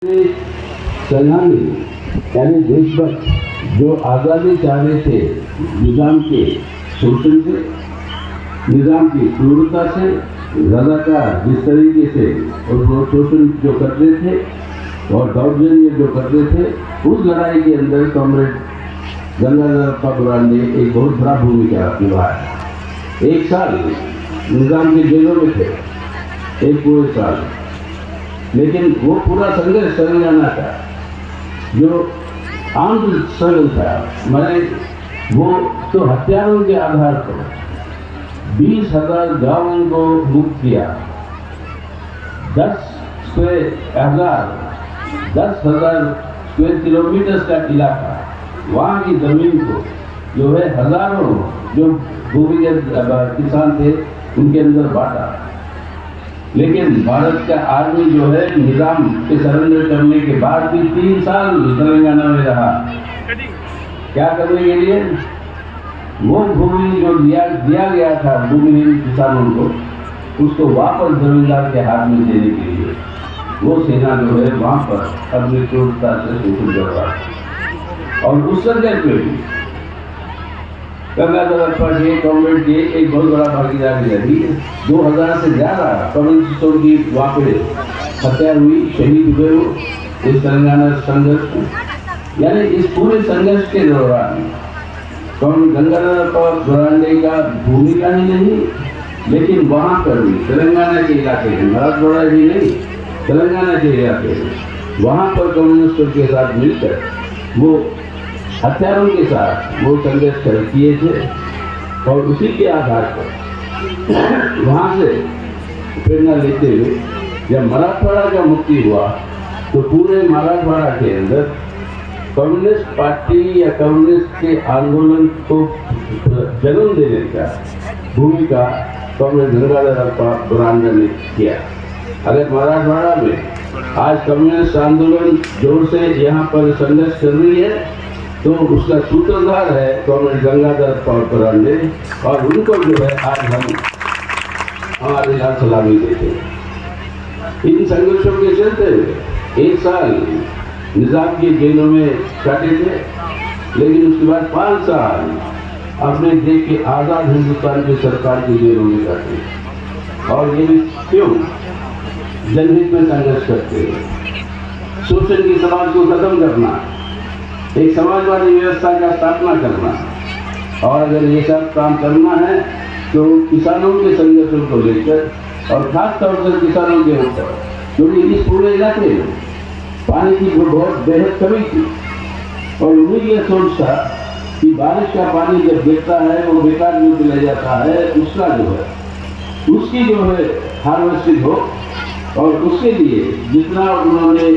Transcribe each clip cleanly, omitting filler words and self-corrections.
सेनानी यानी देशभक्त जो आज़ादी चाह रहे थे निज़ाम के शोषण से, निज़ाम की क्रूरता से, रज़ाकार जिस तरीके से और वो शोषण जो करते थे और दौर्जन्य जो करते थे, उस लड़ाई के अंदर कॉमरेड गंगाधर बुरान ने एक बहुत बड़ा भूमिका निभाया। एक साल निज़ाम के जेलों में थे, एक पूरे साल, लेकिन वो पूरा संघर्ष तेलंगाना का जो आम स्ट्रगल था, मैंने वो तो हथियारों के आधार पर 20,000 गांवों को मुक्त किया, 10,000 स्क्वायर किलोमीटर का इलाका, वहाँ की जमीन को जो है हजारों जो भूमिगत किसान थे उनके अंदर बांटा। लेकिन भारत का आर्मी जो है निज़ाम के सरेंडर करने के बाद भी 3 साल तेलंगाना में रहा। क्या करने के लिए? वो भूमि जो दिया गया था भूमिहीन किसानों को, उसको वापस जमींदार के हाथ में देने के लिए वो सेना जो है वहाँ पर अपनी क्रूरता से शोषण कर रहा है। और उस संघर्ष में भी गंगाधर के कॉमरेड की एक बहुत बड़ा भागीदारी रही। 2000 से ज्यादा कम्युनिस्टों की वहाँ पे हत्या हुई, शहीद हुए वो इस तेलंगाना संघर्ष में। यानी इस पूरे संघर्ष के दौरान गंगाधर बुरांडे का भूमिका ही नहीं, लेकिन वहाँ पर भी तेलंगाना के इलाके में, मराठवाड़ा ही नहीं, तेलंगाना के इलाके में वहाँ पर कम्युनिस्टों के साथ मिलकर वो हथियारों के साथ वो संघर्ष किए थे। और उसी के आधार पर वहाँ से प्रेरणा लेते हुए जब मराठवाड़ा का मुक्ति हुआ तो पूरे मराठवाड़ा के अंदर कम्युनिस्ट पार्टी या कम्युनिस्ट के आंदोलन को जन्म देने का भूमिका कॉमरेड गंगाधर बुरांडे ने किया। अगर मराठवाड़ा में आज कम्युनिस्ट आंदोलन जोर से यहाँ पर संघर्ष कर रही है तो उसका सूत्रधार है कॉमरेड गंगाधर बुरांडे, और उनको जो है आज हम हमारे यहाँ सलामी देते हैं। इन संघर्षों के चलते हुए 1 साल निज़ाम की जेलों में काटे थे, लेकिन उसके बाद 5 साल अपने देश के आज़ाद हिंदुस्तान की सरकार की जेलों में काटे। और ये भी क्यों? जनहित में संघर्ष करते हैं, शोषण की समाज को खत्म करना, एक समाजवादी व्यवस्था का स्थापना करना। और अगर ये सब काम करना है तो किसानों के संघर्षों को लेकर और खास तौर से किसानों के ऊपर, क्योंकि इस पूरे इलाके में पानी की बहुत बेहद कमी थी और उन्हीं ये सोच था कि बारिश का पानी जब गिरता है वो बेकार में चला जाता है, उसका जो है उसकी जो है हार्वेस्टिंग हो। और उसके लिए जितना उन्होंने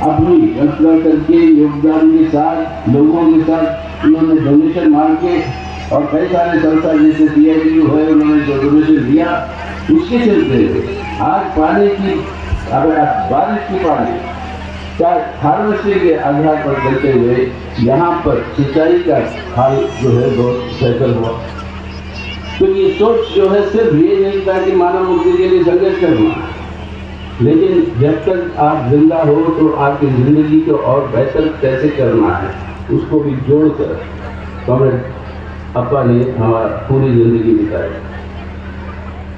अपनी कल्पना करके योगदान के साथ लोगों के साथ उन्होंने डोनेशन मांग के, और कई सारे संस्था जैसे CITU है उन्होंने जो डोनेशन दिया, उसके चलते आज पानी की बारिश की पानी का हार्वेस्टिंग के आधार पर करते हुए यहाँ पर सिंचाई का हाल जो है बहुत बेहतर हुआ। तो ये सोच जो है सिर्फ ये नहीं था कि मानव मुक्ति के लिए संघर्ष करना, लेकिन जब तक आप जिंदा हो तो आपकी जिंदगी को और बेहतर कैसे करना है उसको भी जोड़कर कॉमरेड अप्पा ने हमारी पूरी जिंदगी बिताई।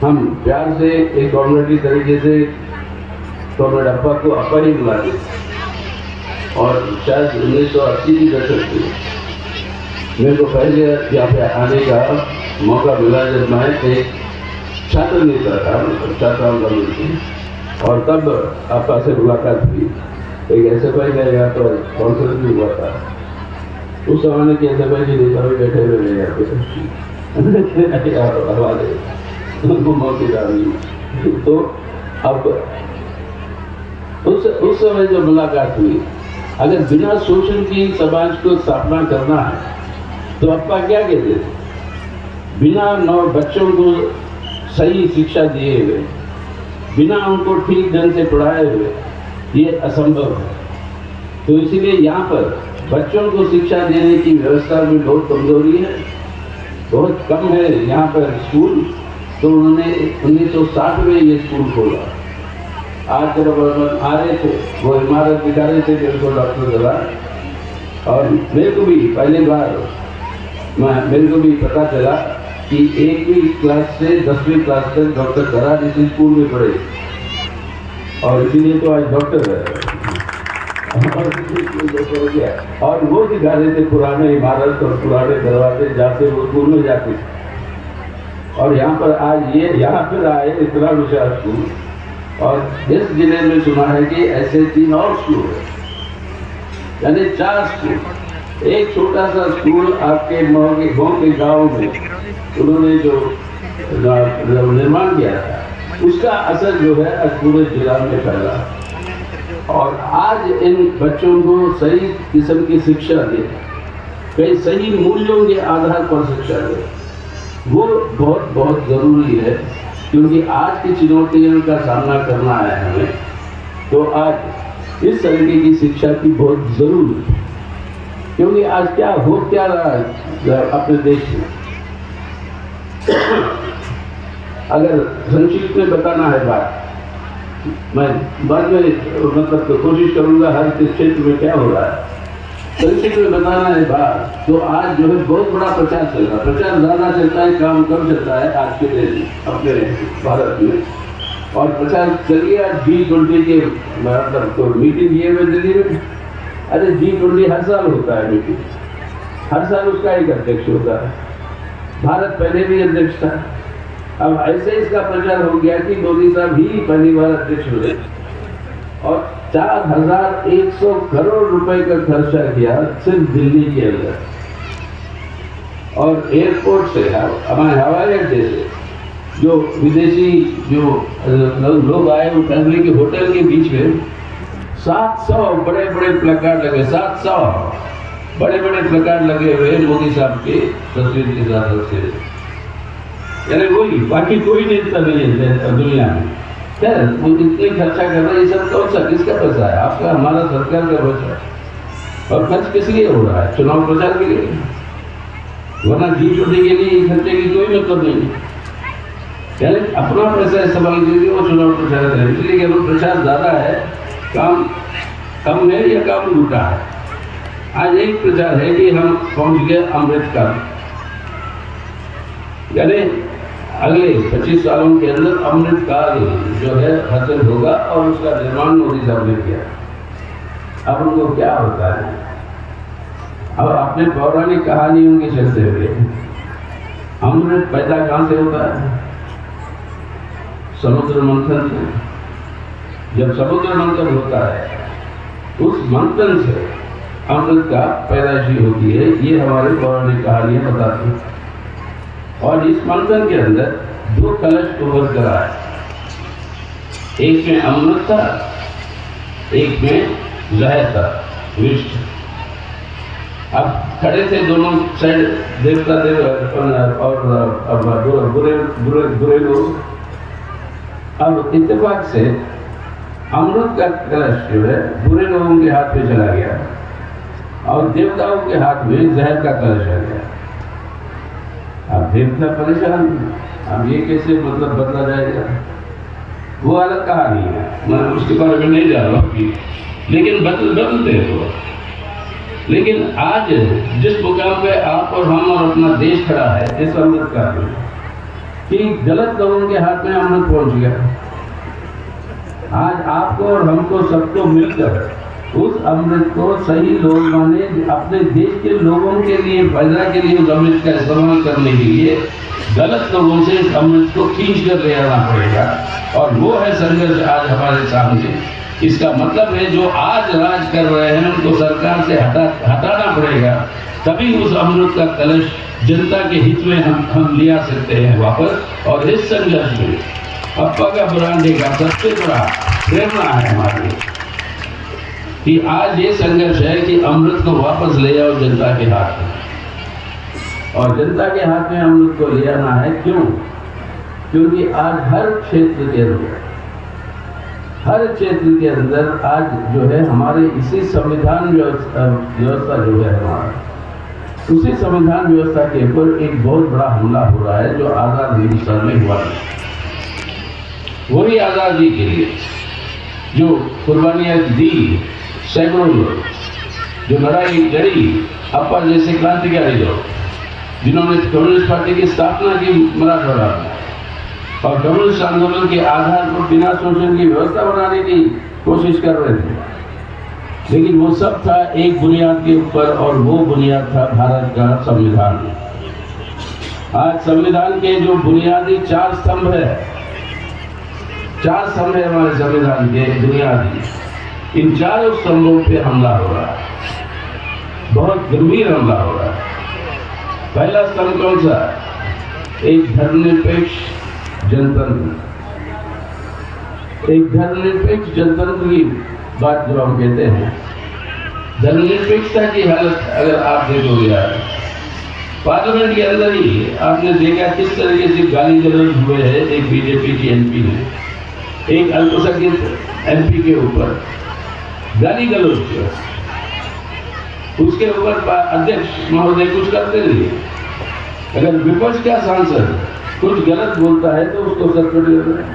हम प्यार से एक कॉमरेड तरीके से कॉमरेड अप्पा को अप्पा ही बुलाते। और शायद 1980 की दशक में मेरे को पहले यहाँ पे आने का मौका मिला जब मैं एक छात्र नेता था, छात्राओं का मिलती, और तब आपा से मुलाकात हुई। एक SFI का यहाँ पर कॉन्फ्रेंस भी हुआ था। उस जमाने के SFI के नेता भी बैठे हुए हैं यहाँ पे, हमारे उनको मौके डाली। तो अब उस समय जो मुलाकात हुई, अगर बिना शोषण की समाज को स्थापना करना है तो आपा क्या कहते थे? बिना बच्चों को सही शिक्षा दिए हुए, बिना उनको ठीक ढंग से पढ़ाए हुए ये असंभव है। तो इसीलिए यहाँ पर बच्चों को शिक्षा देने की व्यवस्था में बहुत कमजोरी है, बहुत कम है यहाँ पर स्कूल। तो उन्होंने 1960 में ये स्कूल खोला आज जब आ रहे थे वो इमारत दिखा रहे थे जिनको डॉक्टर दरा, और मेरे को भी पहली बार मेरे को भी पता चला कि 1वीं क्लास से 10वीं क्लास तक डॉक्टर दरा इसी स्कूल में पढ़े, और इसीलिए तो आज डॉक्टर है। और वो दिखा रहे थे पुराने इमारत और पुराने दरवाजे जहाँ से वो स्कूल में जाते थे, और यहाँ पर आज ये यहाँ पर आए इतना विशाल स्कूल। और इस जिले में सुना है कि ऐसे 3 और स्कूल है, यानी 4 स्कूल। एक छोटा सा स्कूल आपके गाँव के गाँव में उन्होंने जो निर्माण किया था उसका असर जो है आज पूरे जिला में फैला, और आज इन बच्चों को सही किस्म की शिक्षा दे, कई सही मूल्यों के आधार पर शिक्षा दे, वो बहुत बहुत ज़रूरी है। क्योंकि आज की चुनौतियों का सामना करना है हमें, तो आज इस तरीके की शिक्षा की बहुत ज़रूरी है। क्योंकि आज क्या रहा है अपने देश में, अगर संक्षिप्त में बताना है बात, मैं बाद में मतलब तो कोशिश करूंगा हर क्षेत्र में क्या हो रहा है। संक्षिप्त में बताना है बात, तो आज जो है बहुत बड़ा प्रचार चल रहा है, प्रचार ज़्यादा चलता है, काम कम चलता है आज के दिन अपने भारत में। और प्रचार चलिए आज G20 के मतलब तो मीटिंग ये हुए दिल्ली में। अरे G20 हर साल होता है मीटिंग, हर साल उसका एक अध्यक्ष होता है, भारत पहले भी अध्यक्ष था। अब ऐसे इसका प्रचार हो गया कि मोदी साहब ही पहली बार अध्यक्ष हुए, और 4100 करोड़ रुपए का खर्चा किया सिर्फ दिल्ली के अंदर, और एयरपोर्ट से हमारे हवाई अड्डे से जो विदेशी जो लोग आए वो फैमिली के होटल के बीच में 700 बड़े बड़े प्लकार्ड लगे, 700 बड़े बड़े प्लकार्ड लगे हुए मोदी साहब के तस्वीर के साथ। यानी वही, बाकी कोई नेता नहीं है दुनिया में। क्या वो इतने खर्चा कर रहे हैं, ये सब कौन सा किसका पैसा है? आपका, हमारा सरकार का पैसा है। और खर्च किस लिए हो रहा है? चुनाव प्रचार के लिए, वरना G20 के लिए खर्चे की कोई मतलब नहीं। यानी अपना पैसा इस्तेमाल करके वो चुनाव प्रचार करें, इसलिए कि वो प्रचार ज़्यादा है, काम कम है या काम लूटा है। आज एक प्रचार है कि हम पहुंच गए अमृतकाल, यानी अगले 25 सालों के अंदर अमृतकाल जो है हासिल होगा, और उसका निर्माण मोदी साहब ने किया। अब उनको क्या होता है, अब अपने पौराणिक कहानियों के चलते हुए अमृत पैदा कहाँ से होता है? समुद्र मंथन से। जब समुद्र मंथन होता है, उस मंथन से अमृत का पैदाइशी होती है, ये हमारे पौराणिक कहानियां बताती हैं। और इस मंथन के अंदर 2 कलश उभर कर आए, एक में अमृत था, एक में जहर था, विष। अब खड़े थे दोनों साइड देवता देव और बुरे लोग। अब इत्तेफाक से अमृत का कलश जो है बुरे लोगों के हाथ में चला गया, और देवताओं के हाथ में जहर का कलश आ गया। अब देवता परेशान, अब ये कैसे मतलब बदला जाएगा? वो अलग कहानी है, मैं उसके बारे में नहीं जा रहा हूँ, लेकिन बदलते हो। लेकिन आज जिस मुकाम पे आप और हम और अपना देश खड़ा है इस अमृत काल में, कि गलत लोगों के हाथ में अमृत पहुंच गया। आज आपको और हमको सबको मिलकर उस अमृत को सही लोग माने अपने देश के लोगों के लिए, फायदा के लिए उस अमृत का इस्तेमाल करने के लिए गलत लोगों से इस अमृत को खींच कर ले आना पड़ेगा। और वो है संघर्ष आज हमारे सामने। इसका मतलब है जो आज राज कर रहे हैं उनको सरकार से हटाना पड़ेगा, तभी उस अमृत का कलश जनता के हित में हम ले आ सकते हैं वापस। और इस संघर्ष में अप्पा का ब्रांडे का सबसे बड़ा प्रेरणा है हमारी, कि आज ये संघर्ष है कि अमृत को वापस ले आओ जनता के हाथ में। और जनता के हाथ में अमृत को ले आना है, क्यों? क्योंकि आज हर क्षेत्र के अंदर आज जो है हमारे इसी संविधान व्यवस्था जो है हमारा, उसी संविधान व्यवस्था के ऊपर एक बहुत बड़ा हमला हो रहा है, जो आज़ाद हिंदुस्तान में हुआ है। वही आज़ादी के लिए जो कुर्बानियां दी, सैकड़ों लोग जो लड़ाई लड़ी, अप्पा जैसे क्रांतिकारी लोग जिन्होंने कम्युनिस्ट पार्टी की स्थापना की मराठवाड़ा में और कम्युनिस्ट आंदोलन के आधार पर बिना शोषण की व्यवस्था बनाने की कोशिश कर रहे थे, लेकिन वो सब था एक बुनियाद के ऊपर, और वो बुनियाद था भारत का संविधान। आज संविधान के जो बुनियादी 4 स्तंभ है, 4 स्तंभ है हमारे संविधान के बुनियादी, इन 4 स्तंभों पे हमला हो रहा है, बहुत गंभीर हमला हो रहा है। पहला स्तंभ कौन सा? एक धर्मनिरपेक्ष जनतंत्र। एक धर्मनिरपेक्ष जनतंत्र की बात जो हम कहते हैं, धर्मनिरपेक्षता की हालत अगर आप देखोगे, पार्लियामेंट के अंदर ही आपने देखा किस तरीके से गाली गलौज हुए हैं एक बीजेपी की एमपी ने, एक अल्पसंख्यक एमपी के ऊपर गाली गलौज किया, उसके ऊपर अध्यक्ष महोदय कुछ करते नहीं। अगर विपक्ष का सांसद कुछ गलत बोलता है तो उसको सस्पेंड करते हैं,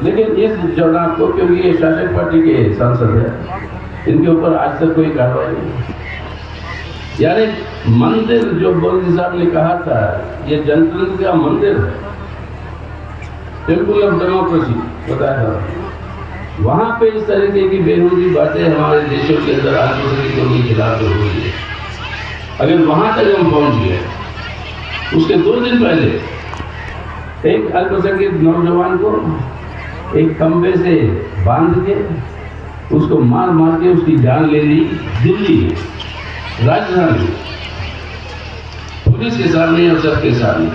लेकिन इस चुनाव को, क्योंकि ये शासक पार्टी के सांसद है, इनके ऊपर आज तक कोई कार्रवाई नहीं। यानी मंदिर जो मोदी साहब ने कहा था, ये जनतंत्र का मंदिर है, टेम्पल ऑफ डेमोक्रेसी बताया था, वहां पे इस तरीके की बेहूदी बातें हमारे देशों के अंदर अल्पसंख्यकों के खिलाफ हो रही है। अगर वहां तक हम पहुंच गए, उसके 2 दिन पहले एक अल्पसंख्यक नौजवान को एक खंबे से बांध के उसको मार मार के उसकी जान ले ली, दिल्ली राजधानी, पुलिस के सामने और सबके सामने।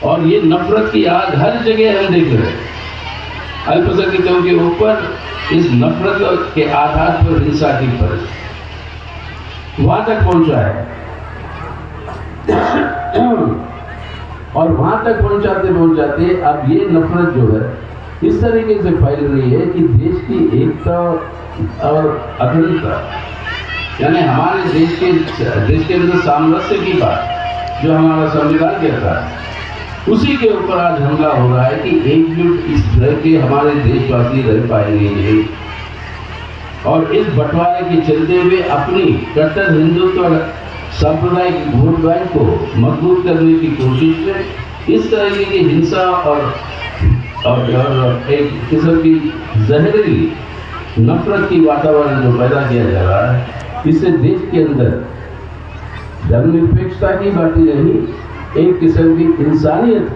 और ये नफरत की आग हर जगह हम देख रहे हैं, अल्पसंख्यकों के ऊपर इस नफरत के आधार पर हिंसा की परिस्थिति वहां तक पहुंचा है। और वहां तक पहुंचाते पहुंचाते अब ये नफरत जो है इस तरीके से फैल रही है कि देश की एकता और अखंडता, यानी हमारे देश के अंदर सामरस्य की बात जो हमारा संविधान कहता है, उसी के ऊपर आज हमला हो रहा है कि एकजुट इस तरह के हमारे देशवासी रह पाएंगे नहीं। और इस बंटवारे के चलते हुए अपनी कट्टर हिंदुत्व सांप्रदायिक वोट बैंक को मजबूत करने की कोशिश में इस तरह की हिंसा और एक किस्म की जहरीली नफरत की वातावरण जो पैदा किया जा रहा है, इससे देश के अंदर धर्मनिरपेक्षता की बातें नहीं, एक किस्म की इंसानियत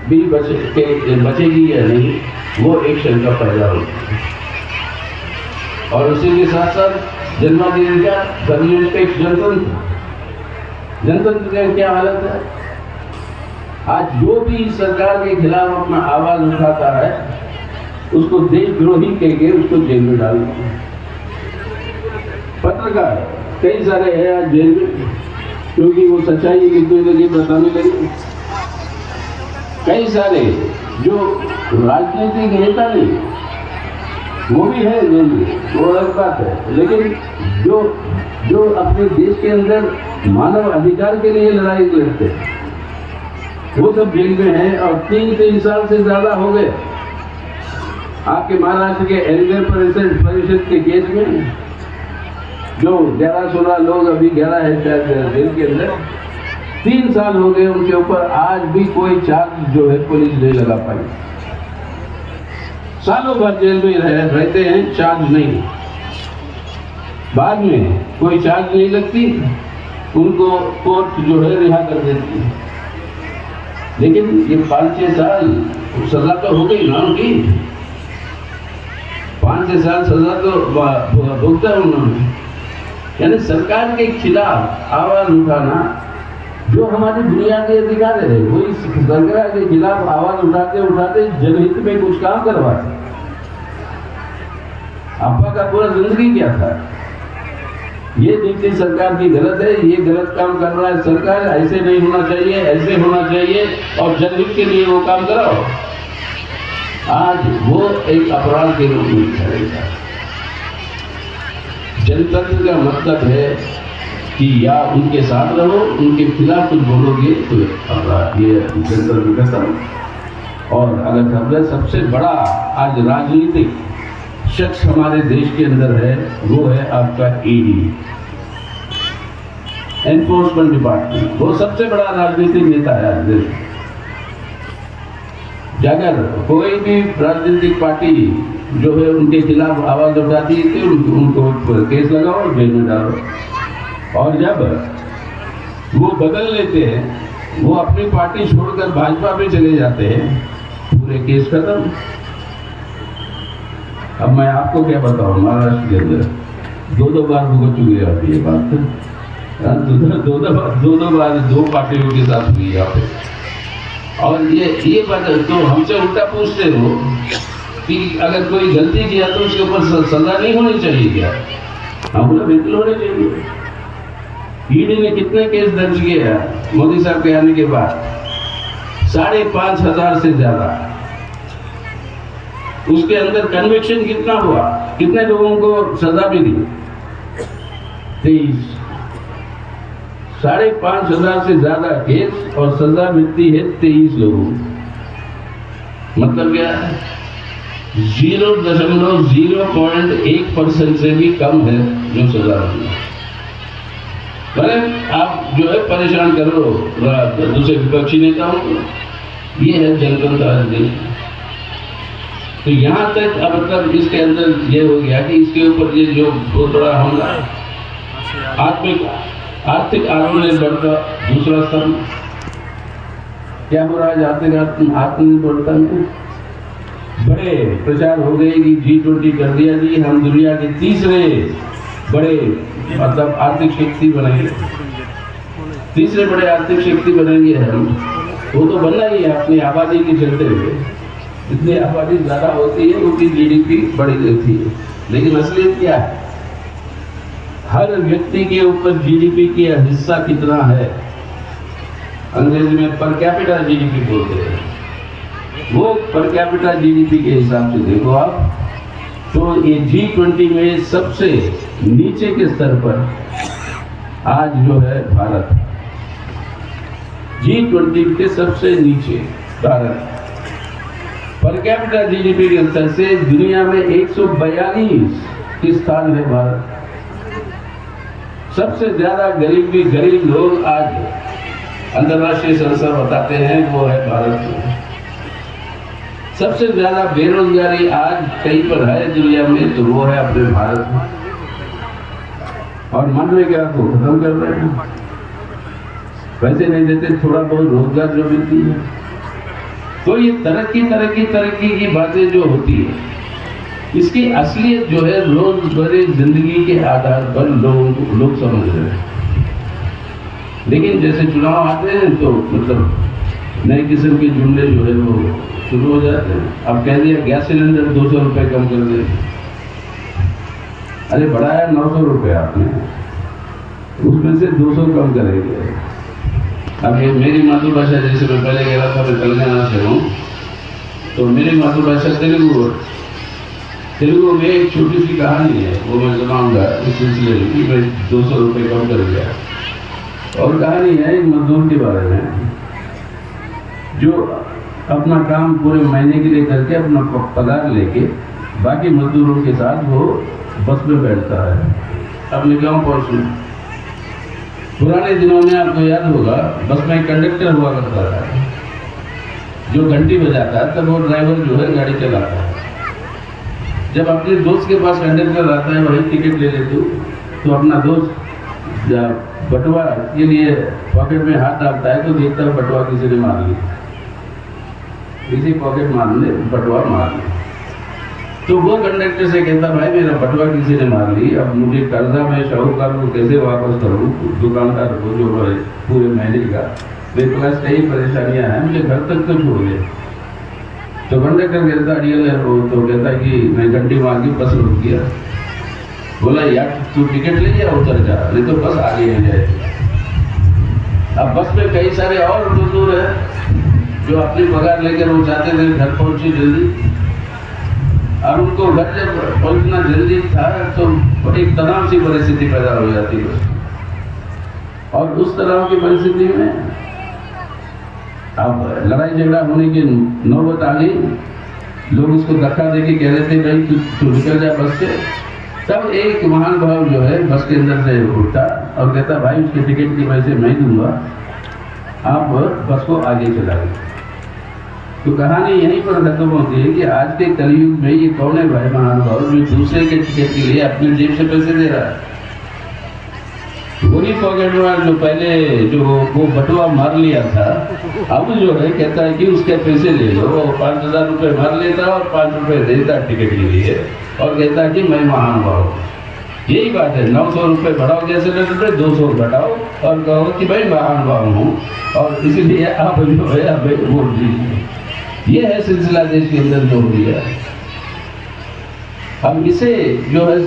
भी बचेगी या नहीं, वो एक शंका पैदा होती है। और उसी के साथ साथ जन्मादिन का धर्मनिरपेक्ष जनतंत्र का क्या हालत है? आज जो भी सरकार के खिलाफ अपना आवाज उठाता है उसको देशद्रोही कह के उसको जेल में डाल दिया। पत्रकार कई सारे हैं आज जेल में, क्योंकि वो सच्चाई लिखने लगे, बताने लगे। कई सारे जो राजनीतिक नेता नहीं, वो भी है जेल में, वो अलग बात है, लेकिन जो अपने देश के अंदर मानव अधिकार के लिए लड़ाई लड़ते हैं वो सब जेल में हैं। और 3 साल से ज्यादा हो गए आपके महाराष्ट्र के एल्गार परिषद के केस में, जो 11-16 लोग अभी 11 है शायद जेल के अंदर, 3 साल हो गए उनके ऊपर, आज भी कोई चार्ज जो है पुलिस नहीं लगा पाई। सालों भर जेल में रहते हैं, चार्ज नहीं, बाद में कोई चार्ज नहीं लगती, उनको कोर्ट जो है रिहा कर देती है। लेकिन ये 5-6 साल सजा तो हो गई ना उनकी, 5-6 साल सजा तो भुगता उन्होंने। यानी सरकार के खिलाफ आवाज उठाना जो हमारे बुनियादी अधिकार है, वही सरकार के खिलाफ आवाज उठाते उठाते जनहित में कुछ काम करवाते। आपका का पूरा जिंदगी क्या था? ये नीति सरकार की गलत है, ये गलत काम कर रहा है सरकार, ऐसे नहीं होना चाहिए, ऐसे होना चाहिए, और जनहित के लिए वो काम कराओ। आज वो एक अपराध के रूप में ठहरेगा। जनतंत्र का मतलब है कि या उनके साथ रहो, उनके खिलाफ कुछ बोलोगे तो अपराध, ये जनतंत्र का और अगर समझे सबसे बड़ा आज राजनीतिक शख्स हमारे देश के अंदर है वो है आपका ईडी, एनफोर्समेंट डिपार्टमेंट। वो सबसे बड़ा राजनीतिक नेता है आज देश। अगर कोई भी राजनीतिक पार्टी जो है उनके खिलाफ आवाज उठाती है तो उनको केस लगाओ और जेल में डालो। और जब वो बदल लेते हैं, वो अपनी पार्टी छोड़कर भाजपा में चले जाते हैं, पूरे केस खत्म। अब मैं आपको क्या बताऊं, महाराष्ट्र के अंदर दो बार भुगत चुकी जाती है बात, दो बार दो पार्टियों के साथ हुई यहाँ पे। और ये बात तो हमसे उल्टा पूछते हो कि अगर कोई गलती किया तो उसके ऊपर सजा नहीं होनी चाहिए क्या? हम बोला बिल्कुल होनी चाहिए। ईडी ने कितने केस दर्ज किए हैं मोदी साहब के आने के बाद? 5,500 से ज्यादा। उसके अंदर कन्विक्शन कितना हुआ, कितने लोगों को सजा भी दी? 23। 5,500 से ज्यादा केस और सजा मिलती है 23 लोगों। मतलब क्या है? 0.01% से भी कम है जो सजा मिली। भले आप जो है परेशान करो दूसरे विपक्षी नेताओं को, ये है जनतंत्र देश। तो यहाँ तक अब मतलब इसके अंदर ये हो गया कि इसके ऊपर ये जो बहुत बड़ा हमला, आर्थिक आत्मनिर्भरता दूसरा स्तंभ। क्या हो रहा है आर्थिक आत्मनिर्भरता में? बड़े प्रचार हो गए कि G20 कर दिया जी, हम दुनिया के तीसरे बड़े मतलब आर्थिक शक्ति बनेंगे, तीसरे बड़े आर्थिक शक्ति बनेंगे हम। वो तो बनना ही है अपनी आबादी के चलते हुए। जितनी आबादी ज्यादा होती है उनकी GDP बढ़ी रहती है। लेकिन असलियत क्या है? हर व्यक्ति के ऊपर GDP का हिस्सा कितना है? अंग्रेजी में पर कैपिटा GDP बोलते हैं। वो पर कैपिटा GDP के हिसाब से देखो आप, तो ये G20 में सबसे नीचे के स्तर पर आज जो है भारत, G20 के सबसे नीचे भारत पर कैपिटा GDP के स्तर से दुनिया में 142 स्थान है भारत। सबसे ज्यादा गरीब लोग आज अंतर्राष्ट्रीय संस्था बताते हैं वो है भारत में। सबसे ज्यादा बेरोजगारी आज कहीं पर है दुनिया में तो वो है अपने भारत में। और मनरेगा को खत्म कर रहे हैं, पैसे नहीं देते, थोड़ा बहुत रोजगार जो मिलती है। तो ये तरक्की की बातें जो होती है, इसकी असलियत जो है रोजमर्रा जिंदगी के आधार पर लोग समझ रहे हैं। लेकिन जैसे चुनाव आते हैं तो मतलब नए किस्म के जुमले जो है वो शुरू हो जाते हैं। अब कह दिया गैस सिलेंडर 200 रुपये कम कर दे, अरे बढ़ाया 900 रुपये आपने, उसमें से 200 कम करेंगे। अब ये मेरी मातृभाषा, जैसे मैं पहले कह रहा था मैं तेलंगाना से हूँ, तो मेरी मातृभाषा तेलुगु में एक छोटी सी कहानी है, वो मैं सुनाऊंगा इस सिलसिले में कि मैं 200 रुपये कम कर दिया। और कहानी है एक मजदूर के बारे में जो अपना काम पूरे महीने के लिए करके अपना पगार लेके बाकी मजदूरों के साथ वो बस में बैठता है अपने गांव पहुंचने। पुराने दिनों में आपको याद होगा बस में एक कंडक्टर हुआ करता था जो घंटी बजाता है, तब वो ड्राइवर जो है गाड़ी चलाता है। जब अपने दोस्त के पास कंडक्टर आता है वही टिकट ले लेते तो अपना दोस्त बटुआ के लिए पॉकेट में हाथ डालता है तो देखता है बटुआ किसी ने मार लिया, किसी पॉकेट मारने बटुआ मार लिया। तो वो कंडक्टर से कहता भाई मेरा बटुआ किसी ने मार ली, अब मुझे कर्जा मैं शाहूकार को कैसे वापस करूँ, दुकानदार को जो है पूरे महीने का मेरे पास कई परेशानियां हैं, मुझे घर तक तो छोड़ दे। तो कंडक्टर कहता वो तो कहता कि मैं घंटी मार के बस रुक गया। बोला यार तू टिकट ले जा उतर जा, नहीं तो बस आगे नहीं जाएगी। अब बस में कई सारे और मजदूर हैं जो अपनी पगार लेकर वो चाहते थे घर पहुंचे जल्दी, और उनको घर जब पहुंचना जल्दी था तो एक तनाव सी परिस्थिति पैदा हो जाती है। और उस तरह की परिस्थिति में अब लड़ाई झगड़ा होने की नौबत आ गई, लोग उसको धक्का देके कह रहे थे भाई तू निकल जा बस से। तब एक महान भाव जो है बस के अंदर से उठता और कहता भाई उसके टिकट के पैसे मैं दूंगा, आप बस को आगे चलाइए। तो कहानी यहीं पर खत्म होती है कि आज के कलयुग में ये कौन है भाई महान भाव जो दूसरे के टिकट के लिए अपनी जेब से पैसे दे रहा है। वही पॉकेटमार जो पहले जो वो बटुआ मार लिया था, अब जो है कहता है कि उसके पैसे ले लो, 5,000 रुपये मार लेता और 5 रुपये देता टिकट के लिए और कहता है कि मैं महान भाव। यही बात है, 900 रुपये बढ़ाओ गैस सिलेंडर पे, 200 घटाओ और कहो कि भाई महान भाव हूँ और इसलिए आप जो है अब वोट दीजिए। ये है सिलसिला देश के अंदर जो हो गया। अब इसे जो है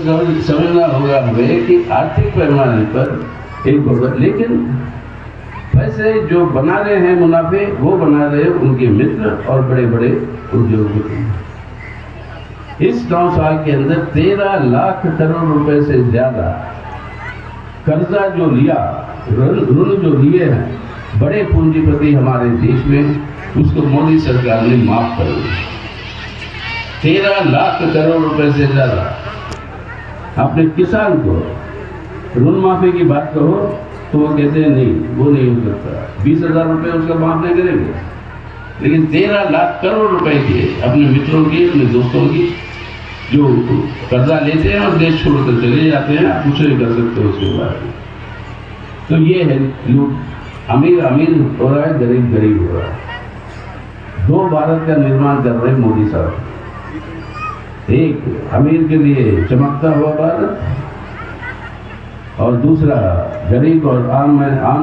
समझना होगा हमें कि आर्थिक पैमाने पर एक भगत, लेकिन पैसे जो बना रहे हैं मुनाफे वो बना रहे हैं उनके मित्र और बड़े बड़े उद्योगपति। इस 9 साल के अंदर 13 लाख करोड़ रुपए से ज्यादा कर्जा जो लिया, ऋण जो लिए हैं बड़े पूंजीपति हमारे देश में, उसको मोदी सरकार ने माफ कर दिया। 13 लाख करोड़ रुपए से ज्यादा। अपने किसान को ऋण माफी की बात कहो तो वो कहते हैं नहीं, वो नहीं हो सकता, 20,000 रुपये उसका माफ नहीं करेंगे। लेकिन 13 लाख करोड़ रुपए के अपने मित्रों की, अपने दोस्तों की जो कर्जा लेते हैं और देश छोड़कर चले जाते हैं, आप कुछ नहीं कर सकते उसके बारे में। तो ये है लूट। अमीर अमीर हो रहा है, गरीब गरीब हो रहा है। 2 भारत का निर्माण कर रहे हैं मोदी साहब। एक अमीर के लिए चमकता हुआ भारत और दूसरा गरीब और आम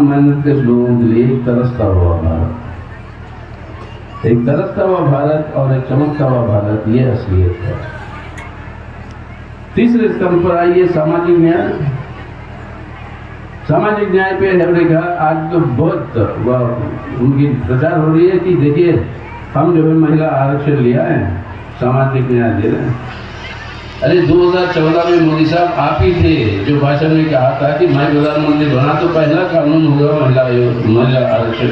मेहनत के लोगों के लिए एक तरसता हुआ भारत। एक तरसता हुआ भारत और एक चमकता हुआ भारत, ये असलियत है। तीसरे स्तंभ पर आइए, सामाजिक न्याय। सामाजिक न्याय पे हमने कहा आज तो बहुत उनकी प्रचार हो रही है कि देखिए हम जो है महिला आरक्षण लिया है, सामाजिक न्याय दे रहे हैं। अरे 2014 में मोदी साहब आप ही थे जो भाषण में कहा था कि मैं प्रधानमंत्री बना तो पहला कानून होगा महिला आरक्षण।